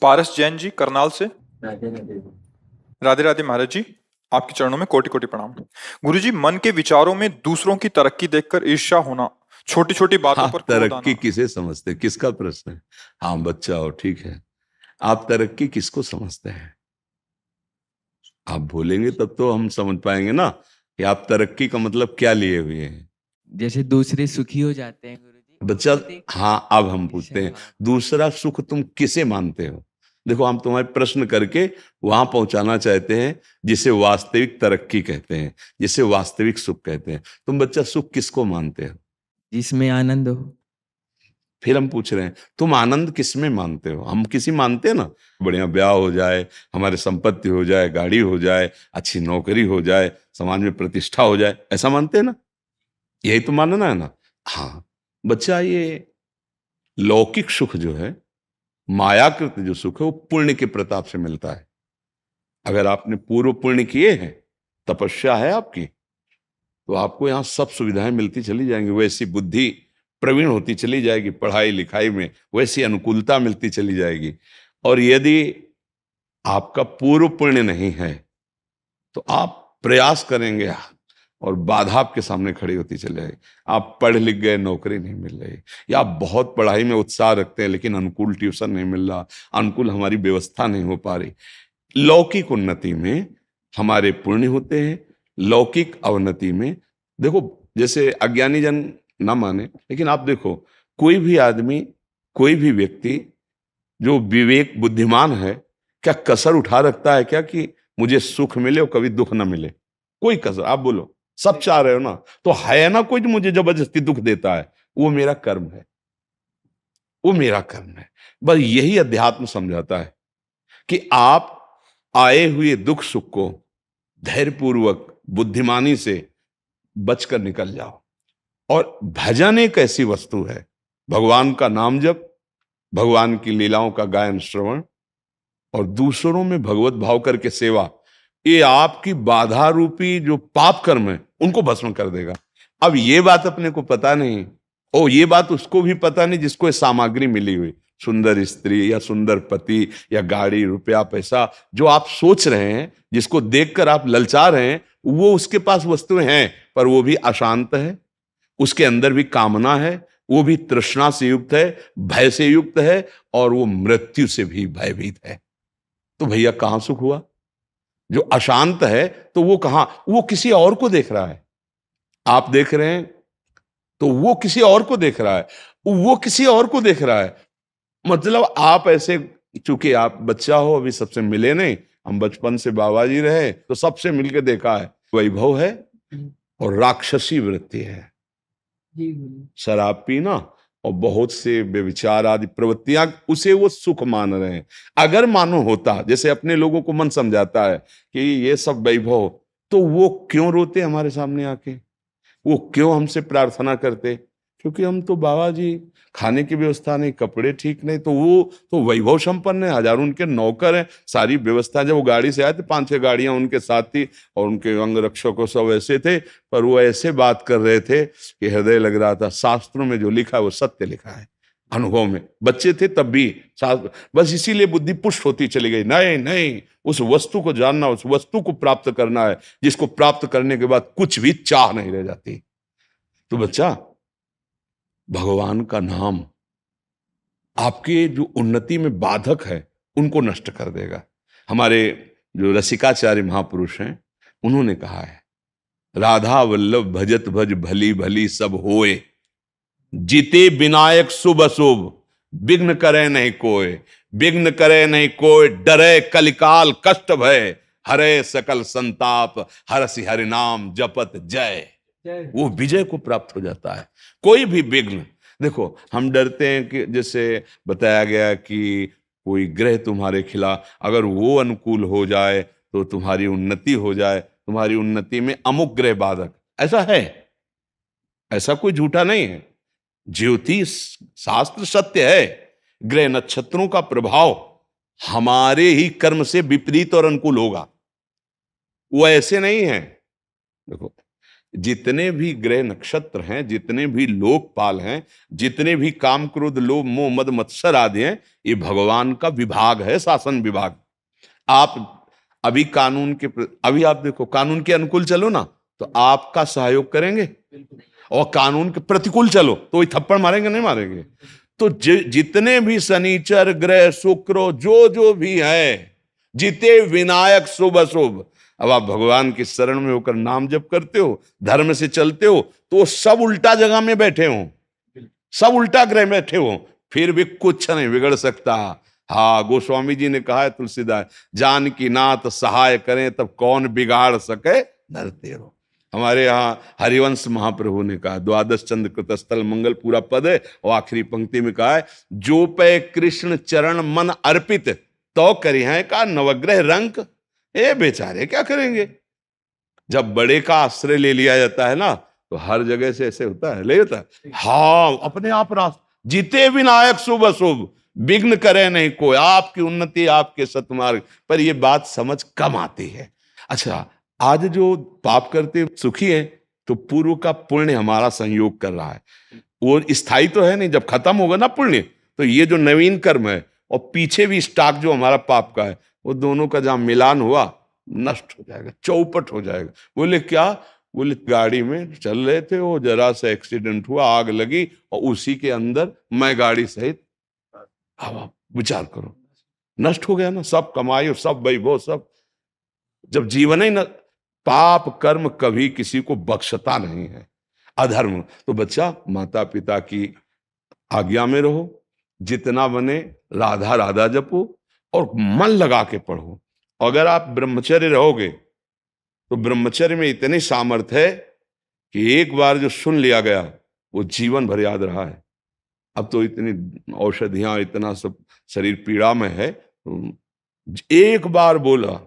पारस जैन जी करनाल से। राधे राधे। राधे राधे महाराज जी, आपके चरणों में कोटि कोटि प्रणाम। गुरु जी, मन के विचारों में दूसरों की तरक्की देखकर ईर्ष्या होना, छोटी छोटी बातों पर आप क्रोध तरक्की आना। किसे समझते हैं? किसका प्रश्न है? हाँ बच्चा हो, ठीक है। आप तरक्की किसको समझते हैं? आप बोलेंगे तब तो हम समझ पाएंगे ना कि आप तरक्की का मतलब क्या लिए हुए हैं। जैसे दूसरे सुखी हो जाते हैं गुरुजी। बच्चा, वो देख हाँ अब हम पूछते हैं, ईर्ष्या। दूसरा सुख तुम किसे मानते हो? देखो, हम तुम्हारे प्रश्न करके वहां पहुंचाना चाहते हैं जिसे वास्तविक तरक्की कहते हैं, जिसे वास्तविक सुख कहते हैं। तुम बच्चा सुख किसको मानते हो? जिसमें आनंद हो। फिर हम पूछ रहे हैं तुम आनंद किस में मानते हो? हम किसी मानते हैं ना, बढ़िया ब्याह हो जाए, हमारे संपत्ति हो जाए, गाड़ी हो जाए, अच्छी नौकरी हो जाए, समाज में प्रतिष्ठा हो जाए, ऐसा मानते हैं ना? यही तो मानना है ना। हाँ बच्चा, ये लौकिक सुख जो है, मायाकृत जो सुख है, वो पुण्य के प्रताप से मिलता है। अगर आपने पूर्व पुण्य किए हैं, तपस्या है आपकी, तो आपको यहाँ सब सुविधाएं मिलती चली जाएंगी, वैसी बुद्धि प्रवीण होती चली जाएगी, पढ़ाई लिखाई में वैसी अनुकूलता मिलती चली जाएगी। और यदि आपका पूर्व पुण्य नहीं है तो आप प्रयास करेंगे और बाधा आपके सामने खड़ी होती चली जाएगी। आप पढ़ लिख गए, नौकरी नहीं मिल रही, या आप बहुत पढ़ाई में उत्साह रखते हैं लेकिन अनुकूल ट्यूशन नहीं मिल रहा, अनुकूल हमारी व्यवस्था नहीं हो पा रही। लौकिक उन्नति में हमारे पुण्य होते हैं, लौकिक अवनति में देखो, जैसे अज्ञानी जन ना माने, लेकिन आप देखो, कोई भी आदमी, कोई भी व्यक्ति जो विवेक बुद्धिमान है, क्या कसर उठा रखता है क्या कि मुझे सुख मिले और कभी दुख ना मिले? कोई कसर? आप बोलो, सब चाह रहे हो ना, तो है ना कोई जो मुझे जबरदस्ती दुख देता है? वो मेरा कर्म है, वो मेरा कर्म है। बस यही अध्यात्म समझाता है कि आप आए हुए दुख सुख को धैर्यपूर्वक बुद्धिमानी से बचकर निकल जाओ। और भजन एक ऐसी वस्तु है, भगवान का नाम जप, भगवान की लीलाओं का गायन श्रवण और दूसरों में भगवत भाव करके सेवा, ये आपकी बाधा रूपी जो पाप कर्म है उनको भस्म कर देगा। अब ये बात अपने को पता नहीं, और ये बात उसको भी पता नहीं जिसको ये सामग्री मिली हुई, सुंदर स्त्री या सुंदर पति या गाड़ी, रुपया, पैसा, जो आप सोच रहे हैं, जिसको देखकर आप ललचा रहे हैं, वो उसके पास वस्तुएं हैं, पर वो भी अशांत है, उसके अंदर भी कामना है, वो भी तृष्णा से युक्त है, भय से युक्त है, और वो मृत्यु से भी भयभीत है। तो भैया कहां सुख हुआ? जो अशांत है तो वो कहां, वो किसी और को देख रहा है। आप देख रहे हैं तो वो किसी और को देख रहा है, वो किसी और को देख रहा है। मतलब आप ऐसे, चूंकि आप बच्चा हो, अभी सबसे मिले नहीं, हम बचपन से बाबा जी रहे तो सबसे मिलके देखा है, वैभव है और राक्षसी वृत्ति है, शराब पीना और बहुत से व्यभिचार आदि प्रवृत्तियां, उसे वो सुख मान रहे हैं। अगर मानो होता, जैसे अपने लोगों को मन समझाता है कि ये सब वैभव, तो वो क्यों रोते हमारे सामने आके? वो क्यों हमसे प्रार्थना करते? क्योंकि हम तो बाबा जी, खाने की व्यवस्था नहीं, कपड़े ठीक नहीं, तो वो तो वैभव संपन्न है, हजारों उनके नौकर हैं, सारी व्यवस्था। जब वो गाड़ी से आए थे, 5-6 गाड़ियां उनके साथ थी और उनके अंग रक्षकों सब ऐसे थे, पर वो ऐसे बात कर रहे थे कि हृदय लग रहा था शास्त्रों में जो लिखा है वो सत्य लिखा है। अनुभव में बच्चे थे तब भी शास्त्र, बस इसीलिए बुद्धि पुष्ट होती चली गई। नहीं नहीं, उस वस्तु को जानना, उस वस्तु को प्राप्त करना है, जिसको प्राप्त करने के बाद कुछ भी चाह नहीं रह जाती। तो बच्चा, भगवान का नाम आपके जो उन्नति में बाधक है उनको नष्ट कर देगा। हमारे जो रसिकाचार्य महापुरुष हैं, उन्होंने कहा है, राधा वल्लभ भजत भज भली भली सब होए, जीते विनायक शुभ अशुभ, विघ्न करे नहीं कोय, विघ्न करे नहीं कोय, डरे कलिकाल कष्ट भय, हरे सकल संताप, हरसि हरि नाम जपत जय। वो विजय को प्राप्त हो जाता है। कोई भी विघ्न, देखो हम डरते हैं कि जैसे बताया गया कि कोई ग्रह तुम्हारे खिलाफ, अगर वो अनुकूल हो जाए तो तुम्हारी उन्नति हो जाए, तुम्हारी उन्नति में अमुक ग्रह बाधक, ऐसा है, ऐसा कोई झूठा नहीं है। ज्योतिष शास्त्र सत्य है, ग्रह नक्षत्रों का प्रभाव हमारे ही कर्म से विपरीत और अनुकूल होगा, वो ऐसे नहीं है। देखो, जितने भी ग्रह नक्षत्र हैं, जितने भी लोकपाल हैं, जितने भी काम क्रोध लोभ मोह मद मत्सर आदि हैं, ये भगवान का विभाग है, शासन विभाग। आप अभी अभी आप देखो, कानून के अनुकूल चलो ना तो आपका सहयोग करेंगे, और कानून के प्रतिकूल चलो तो वही थप्पड़ मारेंगे, नहीं मारेंगे। तो जितने भी शनिचर ग्रह शुक्र जो जो भी है, जिते विनायक शुभ अशुभ, अब आप भगवान की शरण में होकर नाम जप करते हो, धर्म से चलते हो, तो सब उल्टा जगह में बैठे हो, सब उल्टा ग्रह में बैठे हो, फिर भी कुछ नहीं बिगड़ सकता। हाँ, गोस्वामी जी ने कहा है, तुलसीदास, जान की नाथ सहाय करें तब कौन बिगाड़ सके नर तेरो। हमारे यहाँ हरिवंश महाप्रभु ने कहा, द्वादश चंद्र कृतस्थल मंगल पूरा पद है, और आखिरी पंक्ति में कहा है, जो पे कृष्ण चरण मन अर्पित तो करी है का नवग्रह रंक। ए बेचारे क्या करेंगे, जब बड़े का आश्रय ले लिया जाता है ना, तो हर जगह से ऐसे होता है, ले होता है। हाँ, अपने आप रास्ते, जीते विनायक शुभ अशुभ, विघ्न करे नहीं कोई, आपकी उन्नति आपके सतमार्ग। पर ये बात समझ कम आती है। अच्छा, आज जो पाप करते सुखी है, तो पूर्व का पुण्य हमारा संयोग कर रहा है, वो स्थायी तो है नहीं। जब खत्म होगा ना पुण्य, तो ये जो नवीन कर्म है और पीछे भी स्टॉक जो हमारा पाप का है, वो दोनों का जहां मिलान हुआ, नष्ट हो जाएगा, चौपट हो जाएगा। बोले क्या? बोले गाड़ी में चल रहे थे, वो जरा सा एक्सीडेंट हुआ, आग लगी, और उसी के अंदर मैं गाड़ी सहित, अब विचार करो, नष्ट हो गया ना सब कमाई और सब वैभव सब। जब जीवन ही न, पाप कर्म कभी किसी को बख्शता नहीं है, अधर्म। तो बच्चा, माता पिता की आज्ञा में रहो, जितना बने राधा राधा जपो, और मन लगा के पढ़ो। अगर आप ब्रह्मचर्य रहोगे, तो ब्रह्मचर्य में इतनी सामर्थ्य है कि एक बार जो सुन लिया गया, वो जीवन भर याद रहा है। अब तो इतनी औषधियां, इतना सब शरीर पीड़ा में है, एक बार बोला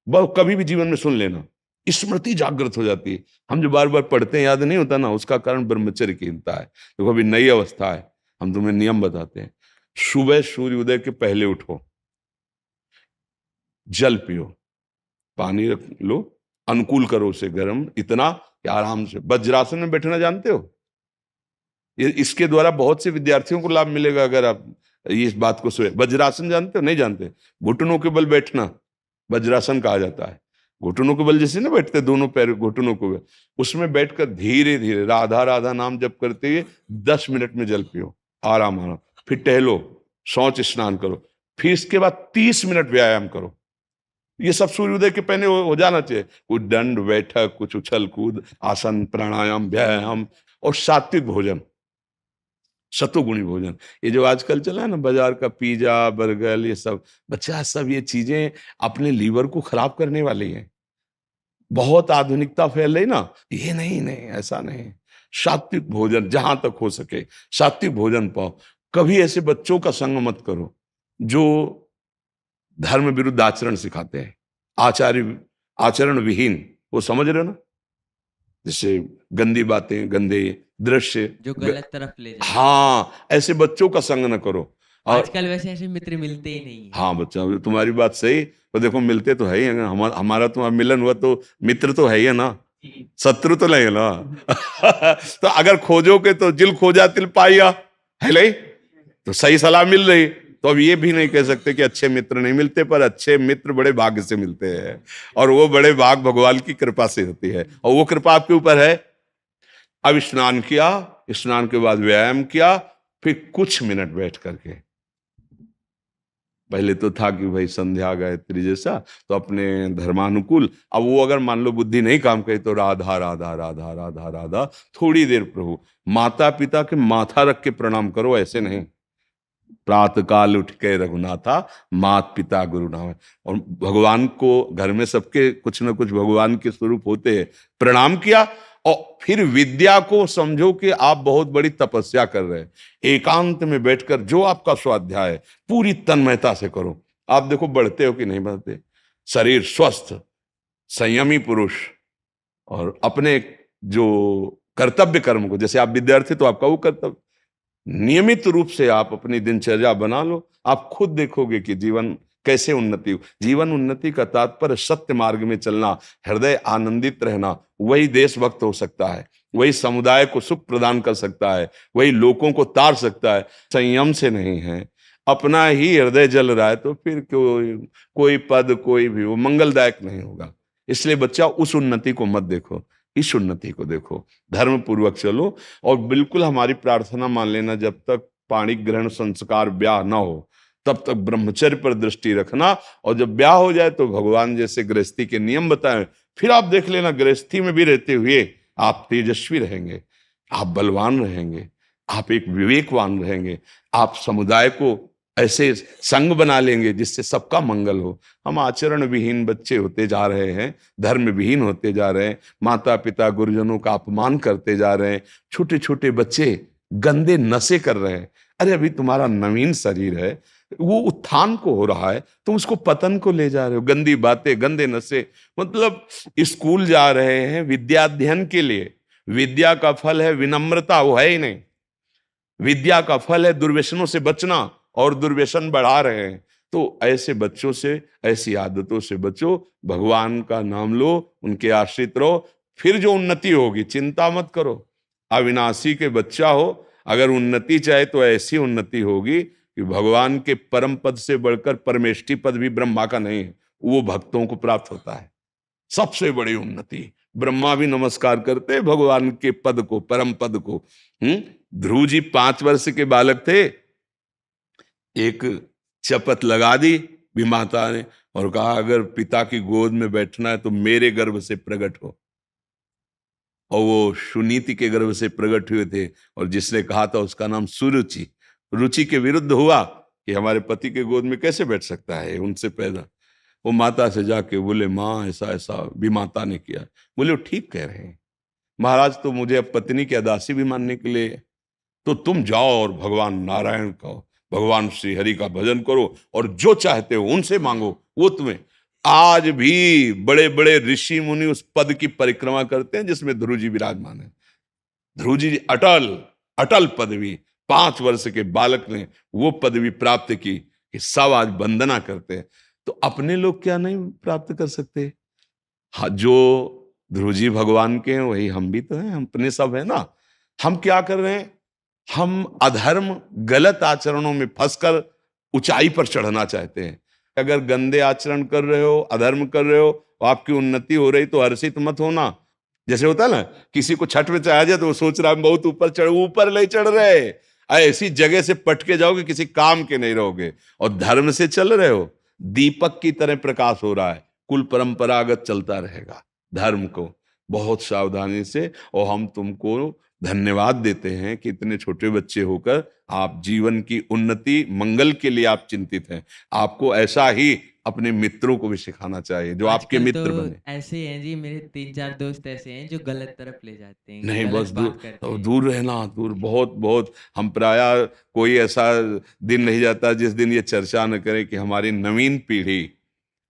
बस, कभी भी जीवन में सुन लेना, स्मृति जागृत हो जाती है। हम जो बार बार पढ़ते हैं, याद नहीं होता ना, उसका कारण ब्रह्मचर्य कीनता है। तो अभी नई अवस्था है, हम तुम्हें नियम बताते हैं। सुबह सूर्य उदय के पहले उठो, जल पियो, पानी रख लो, अनुकूल करो उसे गर्म, इतना कि आराम से वज्रासन में बैठना जानते हो? इसके द्वारा बहुत से विद्यार्थियों को लाभ मिलेगा अगर आप इस बात को सोए। वज्रासन जानते हो? नहीं जानते? घुटनों के बल बैठना वज्रासन कहा जाता है। घुटनों के बल जैसे ना बैठते, दोनों पैर घुटनों को, उसमें बैठकर धीरे धीरे राधा राधा नाम जप करते हुए 10 मिनट में जल पियो, आराम आराम। फिर टहलो, शौच स्नान करो, फिर इसके बाद 30 मिनट व्यायाम करो। ये सब सूर्योदय के पहले हो जाना चाहिए। कुछ दंड बैठक, कुछ उछल कूद, आसन, प्राणायाम, व्यायाम, और सात्विक भोजन, सतोगुणी भोजन। ये जो आजकल चला है ना बाजार का पिज्जा बर्गर, ये सब बच्चा, सब ये चीजें अपने लीवर को खराब करने वाली हैं। बहुत आधुनिकता फैल रही ना, ये नहीं, ऐसा नहीं। सात्विक भोजन जहां तक हो सके सात्विक भोजन पाओ। कभी ऐसे बच्चों का संग मत करो जो धर्म विरुद्ध आचरण सिखाते हैं, आचरण विहीन, वो समझ रहे हो ना, जैसे गंदी बातें, गंदे दृश्य, जो गलत तरफ ले जाए। हाँ, ऐसे बच्चों का संग न करो। और आजकल वैसे ऐसे मित्र मिलते ही नहीं है। हाँ बच्चा, तुम्हारी बात सही, तो देखो मिलते तो है ही, अगर हमारा तुम्हारा मिलन हुआ तो मित्र तो है ही है ना, शत्रु तो नहीं है ना। तो अगर खोजोगे तो जिल खोजा तिल पाया, है नहीं? तो सही सलाह मिल रही। तो अब ये भी नहीं कह सकते कि अच्छे मित्र नहीं मिलते, पर अच्छे मित्र बड़े भाग्य से मिलते हैं, और वो बड़े भाग भगवान की कृपा से होती है, और वो कृपा आपके ऊपर है। अब स्नान किया, स्नान के बाद व्यायाम किया, फिर कुछ मिनट बैठ करके, पहले तो था कि भाई संध्या गायत्री जैसा, तो अपने धर्मानुकूल। अब वो अगर मान लो बुद्धि नहीं काम करे, तो राधा राधा राधा राधा राधा, थोड़ी देर प्रभु। माता पिता के माथा रख के प्रणाम करो, ऐसे नहीं। प्रातः काल उठ के रघुनाथा, मात पिता गुरु नाम। और भगवान को, घर में सबके कुछ ना कुछ भगवान के स्वरूप होते हैं, प्रणाम किया। और फिर विद्या को समझो कि आप बहुत बड़ी तपस्या कर रहे हैं। एकांत में बैठकर जो आपका स्वाध्याय है, पूरी तन्मयता से करो। आप देखो बढ़ते हो कि नहीं बढ़ते, शरीर स्वस्थ, संयमी पुरुष, और अपने जो कर्तव्य कर्म को, जैसे आप विद्यार्थी तो आपका वो कर्तव्य, नियमित रूप से आप अपनी दिनचर्या बना लो। आप खुद देखोगे कि जीवन कैसे उन्नति हो? जीवन उन्नति का तात्पर्य सत्य मार्ग में चलना, हृदय आनंदित रहना। वही देशभक्त हो सकता है, वही समुदाय को सुख प्रदान कर सकता है, वही लोगों को तार सकता है। संयम से नहीं है, अपना ही हृदय जल रहा है तो फिर कोई पद कोई भी वो मंगलदायक नहीं होगा। इसलिए बच्चा उस उन्नति को मत देखो, इस उन्नति को देखो, धर्म पूर्वक चलो। और बिल्कुल हमारी प्रार्थना मान लेना, जब तक पाणी ग्रहण संस्कार ब्याह ना हो तब तक ब्रह्मचर्य पर दृष्टि रखना। और जब ब्याह हो जाए तो भगवान जैसे गृहस्थी के नियम बताए, फिर आप देख लेना गृहस्थी में भी रहते हुए आप तेजस्वी रहेंगे, आप बलवान रहेंगे, आप एक विवेकवान रहेंगे, आप समुदाय को ऐसे संग बना लेंगे जिससे सबका मंगल हो। हम आचरण विहीन बच्चे होते जा रहे हैं, धर्म विहीन होते जा रहे हैं, माता पिता गुरुजनों का अपमान करते जा रहे हैं, छोटे छोटे बच्चे गंदे नशे कर रहे हैं। अरे अभी तुम्हारा नवीन शरीर है, वो उत्थान को हो रहा है, तुम उसको पतन को ले जा रहे हो। गंदी बातें, गंदे नशे, मतलब स्कूल जा रहे हैं विद्या अध्ययन के लिए, विद्या का फल है विनम्रता, वो है ही नहीं। विद्या का फल है दुर्व्यसनों से बचना, और दुर्व्यसन बढ़ा रहे हैं। तो ऐसे बच्चों से, ऐसी आदतों से बचो, भगवान का नाम लो, उनके आश्रित रहो, फिर जो उन्नति होगी चिंता मत करो। अविनाशी के बच्चा हो, अगर उन्नति चाहे तो ऐसी उन्नति होगी कि भगवान के परम पद से बढ़कर परमेष्ठी पद भी ब्रह्मा का नहीं है, वो भक्तों को प्राप्त होता है। सबसे बड़ी उन्नति, ब्रह्मा भी नमस्कार करते हैं भगवान के पद को, परम पद को। ध्रुव जी 5 वर्ष के बालक थे, एक शपथ लगा दी विमाता ने और कहा अगर पिता की गोद में बैठना है तो मेरे गर्भ से प्रकट हो। और वो सुनीति के गर्भ से प्रकट हुए थे, और जिसने कहा था उसका नाम सुरुचि। रुचि के विरुद्ध हुआ कि हमारे पति के गोद में कैसे बैठ सकता है, उनसे पैदा। वो माता से जाके बोले माँ ऐसा ऐसा विमाता ने किया। बोले वो ठीक कह रहे हैं महाराज, तो मुझे अब पत्नी की अदासी भी मानने के लिए, तो तुम जाओ और भगवान नारायण का, भगवान श्री हरि का भजन करो और जो चाहते हो उनसे मांगो, वो तुम्हें। आज भी बड़े बड़े ऋषि मुनि उस पद की परिक्रमा करते हैं जिसमें ध्रुव जी विराजमान है। ध्रुव जी अटल अटल पदवी, 5 वर्ष के बालक ने वो पदवी प्राप्त की कि सब आज वंदना करते हैं। तो अपने लोग क्या नहीं प्राप्त कर सकते? हाँ, जो ध्रुव जी भगवान के हैं वही हम भी तो हैं, हम अपने सब है ना। हम क्या कर रहे हैं? हम अधर्म गलत आचरणों में फंसकर ऊंचाई पर चढ़ना चाहते हैं। अगर गंदे आचरण कर रहे हो, अधर्म कर रहे हो, आपकी उन्नति हो रही तो हर्षित मत होना। जैसे होता है ना, किसी को छठ में चढ़ाया जाए तो वो सोच रहा है बहुत ऊपर नहीं चढ़ रहे, ऐसी जगह से पटके जाओगे किसी काम के नहीं रहोगे। और धर्म से चल रहे हो, दीपक की तरह प्रकाश हो रहा है, कुल परंपरागत चलता रहेगा धर्म को बहुत सावधानी से। और हम तुमको धन्यवाद देते हैं कि इतने छोटे बच्चे होकर आप जीवन की उन्नति मंगल के लिए आप चिंतित हैं। आपको ऐसा ही अपने मित्रों को भी सिखाना चाहिए जो आपके आजकल मित्र तो बने। ऐसे हैं जी, मेरे 3-4 दोस्त ऐसे हैं जो गलत तरफ ले जाते हैं, नहीं, गलत बस बात करते हैं। दूर रहना, दूर, बहुत बहुत। हम प्रायः कोई ऐसा दिन नहीं जाता जिस दिन ये चर्चा न करें कि हमारी नवीन पीढ़ी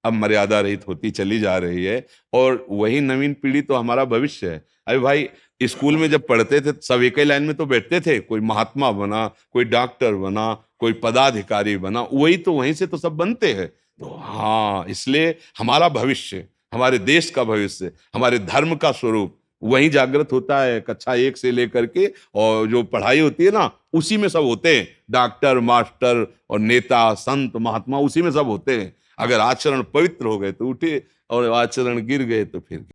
अब मर्यादा रहित होती चली जा रही है, और वही नवीन पीढ़ी तो हमारा भविष्य है। अरे भाई, स्कूल में जब पढ़ते थे सब एक ही लाइन में तो बैठते थे, कोई महात्मा बना, कोई डॉक्टर बना, कोई पदाधिकारी बना, वही तो वहीं से तो सब बनते हैं। तो हाँ, इसलिए हमारा भविष्य, हमारे देश का भविष्य, हमारे धर्म का स्वरूप वहीं जागृत होता है कक्षा 1 से लेकर के। और जो पढ़ाई होती है ना, उसी में सब होते हैं, डॉक्टर, मास्टर और नेता, संत, महात्मा, उसी में सब होते हैं। अगर आचरण पवित्र हो गए तो उठे, और आचरण गिर गए तो फिर